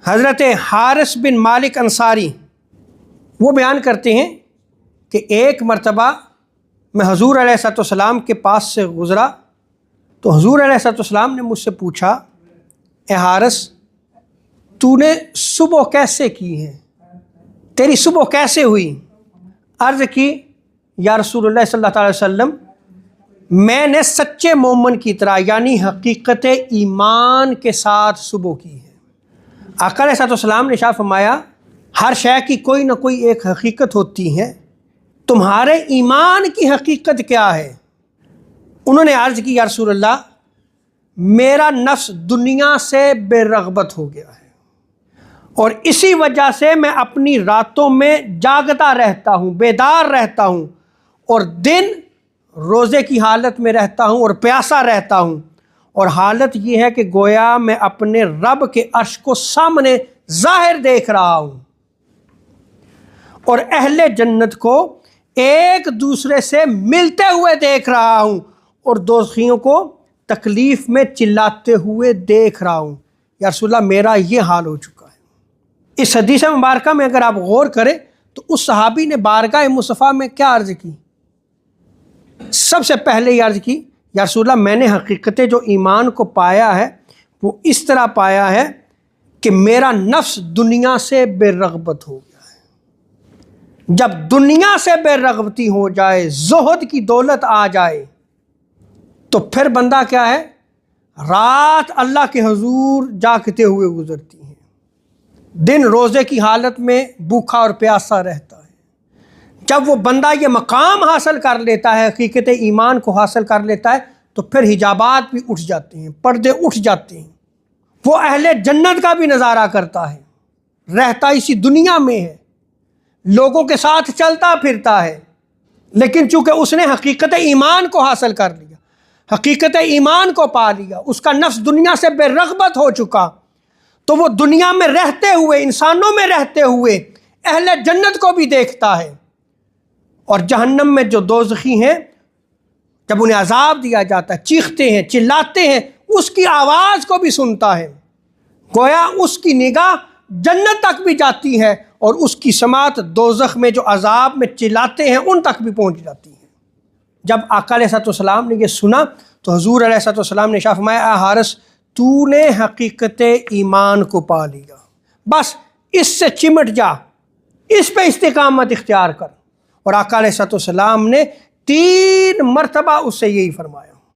حضرت حارث بن مالک انصاری وہ بیان کرتے ہیں کہ ایک مرتبہ میں حضور علیہ الصلوۃ والسلام کے پاس سے گزرا تو حضور علیہ الصلوۃ والسلام نے مجھ سے پوچھا، اے حارث، تو نے صبح کیسے کی ہے؟ تیری صبح کیسے ہوئی؟ عرض کی، یا رسول اللہ صلی اللہ علیہ وسلم، میں نے سچے مومن کی طرح یعنی حقیقت ایمان کے ساتھ صبح کی ہے۔ آقا علیہ الصلوۃ والسلام نے ارشاد فرمایا، ہر شے کی کوئی نہ کوئی ایک حقیقت ہوتی ہے، تمہارے ایمان کی حقیقت کیا ہے؟ انہوں نے عرض کی، یا رسول اللہ، میرا نفس دنیا سے بے رغبت ہو گیا ہے اور اسی وجہ سے میں اپنی راتوں میں جاگتا رہتا ہوں، بیدار رہتا ہوں، اور دن روزے کی حالت میں رہتا ہوں اور پیاسا رہتا ہوں، اور حالت یہ ہے کہ گویا میں اپنے رب کے عرش کو سامنے ظاہر دیکھ رہا ہوں، اور اہل جنت کو ایک دوسرے سے ملتے ہوئے دیکھ رہا ہوں، اور دوزخیوں کو تکلیف میں چلاتے ہوئے دیکھ رہا ہوں۔ یا رسول اللہ، میرا یہ حال ہو چکا ہے۔ اس حدیث مبارکہ میں اگر آپ غور کریں تو اس صحابی نے بارگاہ مصطفیٰ میں کیا عرض کی؟ سب سے پہلے یہ عرض کی، یا رسول اللہ، میں نے حقیقت جو ایمان کو پایا ہے وہ اس طرح پایا ہے کہ میرا نفس دنیا سے بے رغبت ہو گیا ہے۔ جب دنیا سے بے رغبتی ہو جائے، زہد کی دولت آ جائے، تو پھر بندہ کیا ہے؟ رات اللہ کے حضور جاگتے ہوئے گزرتی ہے، دن روزے کی حالت میں بھوکا اور پیاسا رہتا ہے۔ جب وہ بندہ یہ مقام حاصل کر لیتا ہے، حقیقت ایمان کو حاصل کر لیتا ہے، تو پھر حجابات بھی اٹھ جاتے ہیں، پردے اٹھ جاتے ہیں، وہ اہل جنت کا بھی نظارہ کرتا ہے، رہتا اسی دنیا میں ہے، لوگوں کے ساتھ چلتا پھرتا ہے، لیکن چونکہ اس نے حقیقت ایمان کو حاصل کر لیا، حقیقت ایمان کو پا لیا، اس کا نفس دنیا سے بے رغبت ہو چکا، تو وہ دنیا میں رہتے ہوئے، انسانوں میں رہتے ہوئے اہل جنت کو بھی دیکھتا ہے، اور جہنم میں جو دوزخی ہیں، جب انہیں عذاب دیا جاتا ہے، چیختے ہیں، چلاتے ہیں، اس کی آواز کو بھی سنتا ہے، گویا اس کی نگاہ جنت تک بھی جاتی ہے، اور اس کی سماعت دوزخ میں جو عذاب میں چلاتے ہیں ان تک بھی پہنچ جاتی ہے۔ جب آقا علیہ الصلوۃ والسلام نے یہ سنا تو حضور علیہ الصلوۃ والسلام نے ارشاد فرمایا، اے حارث، تو نے حقیقت ایمان کو پا لیا، بس اس سے چمٹ جا، اس پہ استقامت اختیار کر۔ اور آقا علیہ الصلوۃ والسلام نے 3 مرتبہ اس سے یہی فرمایا۔